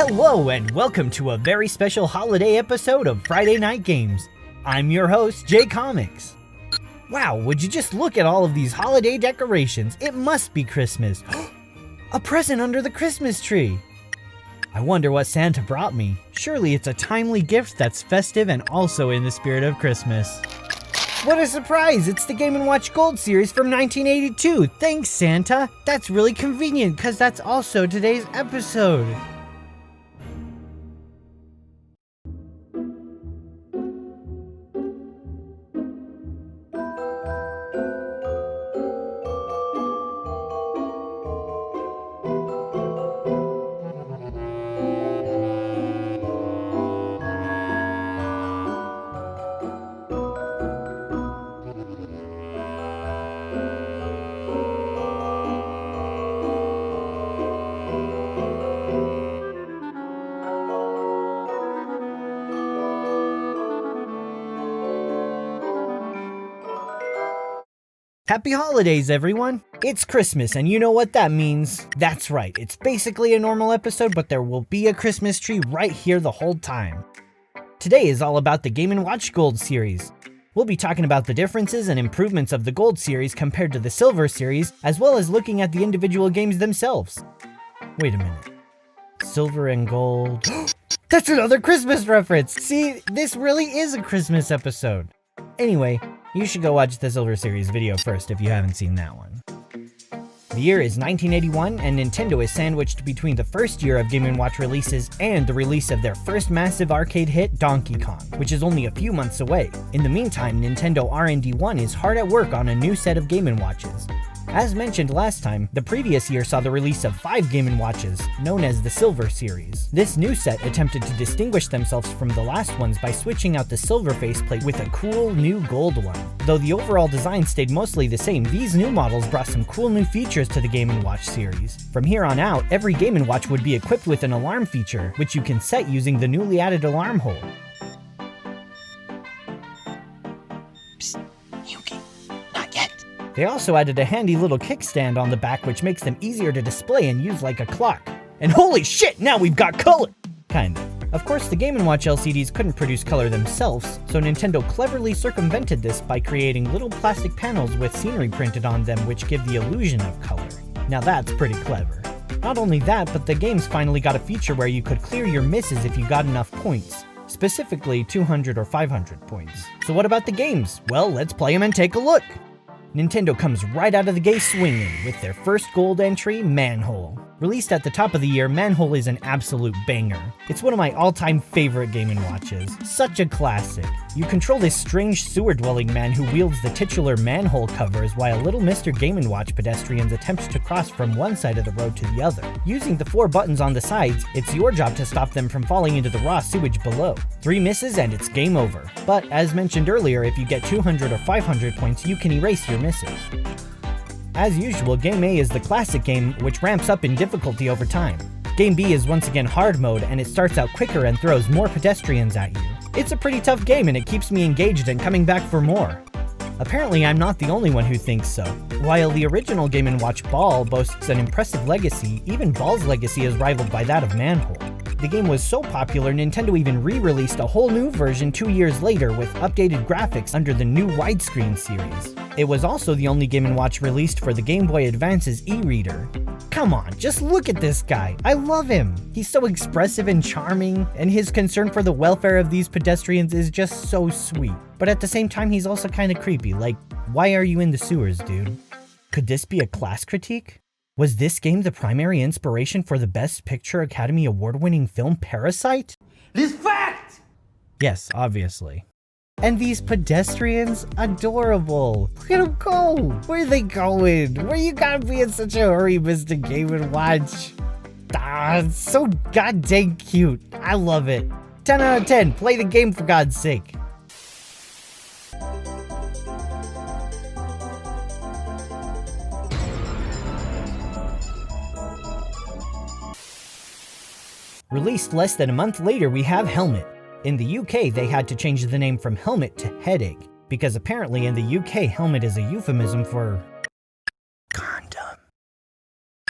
Hello and welcome to a very special holiday episode of Friday Night Games. I'm your host, Jay Comics. Wow, would you just look at all of these holiday decorations? It must be Christmas. A present under the Christmas tree. I wonder what Santa brought me. Surely it's a timely gift that's festive and also in the spirit of Christmas. What a surprise! It's the Game & Watch Gold series from 1982. Thanks, Santa. That's really convenient because that's also today's episode. Happy holidays, everyone! It's Christmas, and you know what that means. That's right, it's basically a normal episode, but there will be a Christmas tree right here the whole time. Today is all about the Game & Watch Gold series. We'll be talking about the differences and improvements of the Gold series compared to the Silver series, as well as looking at the individual games themselves. Wait a minute. Silver and Gold... That's another Christmas reference! See, this really is a Christmas episode. Anyway, you should go watch the Silver Series video first if you haven't seen that one. The year is 1981, and Nintendo is sandwiched between the first year of Game & Watch releases and the release of their first massive arcade hit, Donkey Kong, which is only a few months away. In the meantime, Nintendo R&D 1 is hard at work on a new set of Game & Watches. As mentioned last time, the previous year saw the release of 5 Game & Watches, known as the Silver series. This new set attempted to distinguish themselves from the last ones by switching out the silver faceplate with a cool new gold one. Though the overall design stayed mostly the same, these new models brought some cool new features to the Game & Watch series. From here on out, every Game & Watch would be equipped with an alarm feature, which you can set using the newly added alarm hole. Psst, Yuki, not yet. They also added a handy little kickstand on the back which makes them easier to display and use like a clock. And holy shit, now we've got color! Kinda. Of course, the Game & Watch LCDs couldn't produce color themselves, so Nintendo cleverly circumvented this by creating little plastic panels with scenery printed on them which give the illusion of color. Now that's pretty clever. Not only that, but the games finally got a feature where you could clear your misses if you got enough points. Specifically 200 or 500 points. So what about the games? Well, let's play them and take a look! Nintendo comes right out of the gate swinging with their first gold entry, Manhole. Released at the top of the year, Manhole is an absolute banger. It's one of my all-time favorite Game & Watches. Such a classic. You control this strange sewer-dwelling man who wields the titular manhole covers while little Mr. Game & Watch pedestrians attempt to cross from one side of the road to the other. Using the 4 buttons on the sides, it's your job to stop them from falling into the raw sewage below. 3 misses and it's game over. But as mentioned earlier, if you get 200 or 500 points, you can erase your misses. As usual, Game A is the classic game, which ramps up in difficulty over time. Game B is once again hard mode, and it starts out quicker and throws more pedestrians at you. It's a pretty tough game, and it keeps me engaged and coming back for more. Apparently, I'm not the only one who thinks so. While the original Game & Watch Ball boasts an impressive legacy, even Ball's legacy is rivaled by that of Manhole. The game was so popular, Nintendo even re-released a whole new version 2 years later with updated graphics under the new widescreen series. It was also the only Game & Watch released for the Game Boy Advance's e-reader. Come on, just look at this guy. I love him. He's so expressive and charming, and his concern for the welfare of these pedestrians is just so sweet. But at the same time, he's also kinda creepy, like, why are you in the sewers, dude? Could this be a class critique? Was this game the primary inspiration for the Best Picture Academy Award-winning film Parasite? This fact! Yes, obviously. And these pedestrians, adorable. Look at them go. Where are they going? Where you gotta be in such a hurry, Mr. Game & Watch? It's so goddamn cute. I love it. 10 out of 10. Play the game for God's sake. Released less than a month later, we have Helmet. In the UK, they had to change the name from Helmet to Headache, because apparently in the UK, helmet is a euphemism for condom.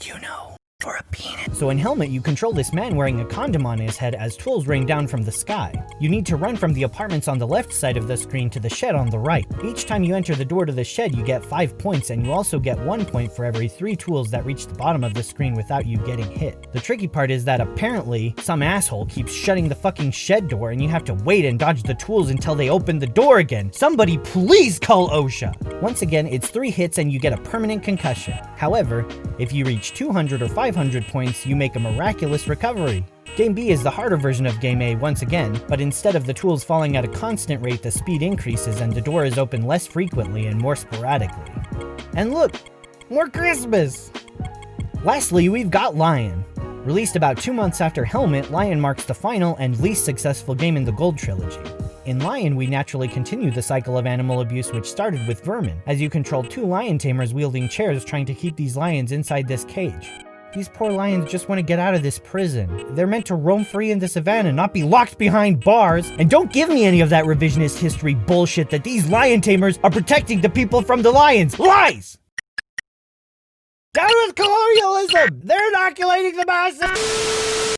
You know, for a penis. So in Helmet, you control this man wearing a condom on his head as tools rain down from the sky. You need to run from the apartments on the left side of the screen to the shed on the right. Each time you enter the door to the shed, you get 5 points, and you also get 1 point for every 3 tools that reach the bottom of the screen without you getting hit. The tricky part is that apparently some asshole keeps shutting the fucking shed door and you have to wait and dodge the tools until they open the door again. Somebody please call OSHA! Once again, it's 3 hits and you get a permanent concussion. However, if you reach 200 or 500 points, you make a miraculous recovery. Game B is the harder version of Game A once again, but instead of the tools falling at a constant rate, the speed increases and the door is open less frequently and more sporadically. And look! More Christmas! Lastly, we've got Lion. Released about 2 months after Helmet, Lion marks the final and least successful game in the Gold Trilogy. In Lion, we naturally continue the cycle of animal abuse which started with Vermin, as you control 2 lion tamers wielding chairs trying to keep these lions inside this cage. These poor lions just want to get out of this prison. They're meant to roam free in the savannah, not be locked behind bars. And don't give me any of that revisionist history bullshit that these lion tamers are protecting the people from the lions. Lies! Down with colonialism! They're inoculating the masses!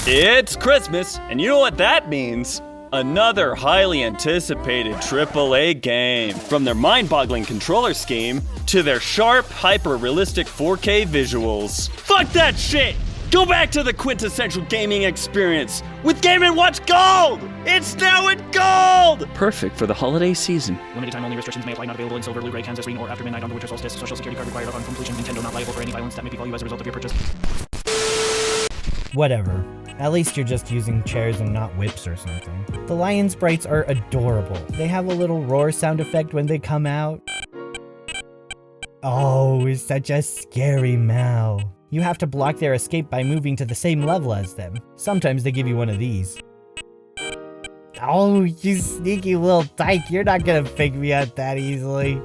It's Christmas, and you know what that means? Another highly anticipated AAA game. From their mind-boggling controller scheme to their sharp, hyper-realistic 4K visuals. Fuck that shit! Go back to the quintessential gaming experience with Game & Watch Gold! It's now in gold! Perfect for the holiday season. Limited time only restrictions may apply. Not available in silver, Blu-ray, Kansas, green, or after midnight on the winter solstice. Social security card required upon completion. Nintendo not liable for any violence that may befall you as a result of your purchase. Whatever. At least you're just using chairs and not whips or something. The lion sprites are adorable. They have a little roar sound effect when they come out. Oh, it's such a scary meow. You have to block their escape by moving to the same level as them. Sometimes they give you one of these. Oh, you sneaky little dyke, you're not gonna fake me out that easily.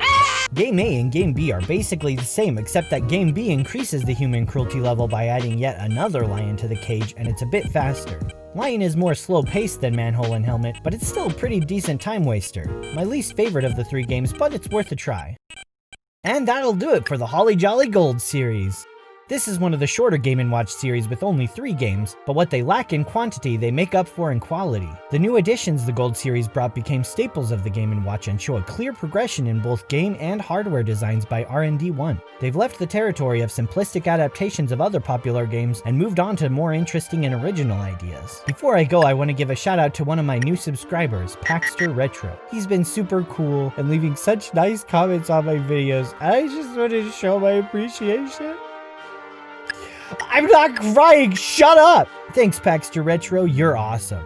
Game A and Game B are basically the same, except that Game B increases the human cruelty level by adding yet another lion to the cage, and it's a bit faster. Lion is more slow-paced than Manhole and Helmet, but it's still a pretty decent time waster. My least favorite of the 3 games, but it's worth a try. And that'll do it for the Holly Jolly Gold series. This is one of the shorter Game & Watch series with only 3 games, but what they lack in quantity, they make up for in quality. The new additions the Gold series brought became staples of the Game & Watch and show a clear progression in both game and hardware designs by R&D 1. They've left the territory of simplistic adaptations of other popular games and moved on to more interesting and original ideas. Before I go, I want to give a shout out to one of my new subscribers, Paxter Retro. He's been super cool and leaving such nice comments on my videos, and I just wanted to show my appreciation. I'm not crying, shut up! Thanks, Paxter Retro, you're awesome.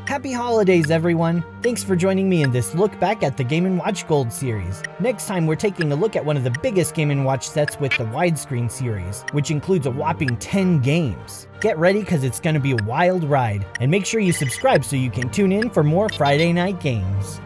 Happy holidays, everyone! Thanks for joining me in this look back at the Game & Watch Gold series. Next time, we're taking a look at one of the biggest Game & Watch sets with the widescreen series, which includes a whopping 10 games. Get ready, cause it's gonna be a wild ride, and make sure you subscribe so you can tune in for more Friday night games.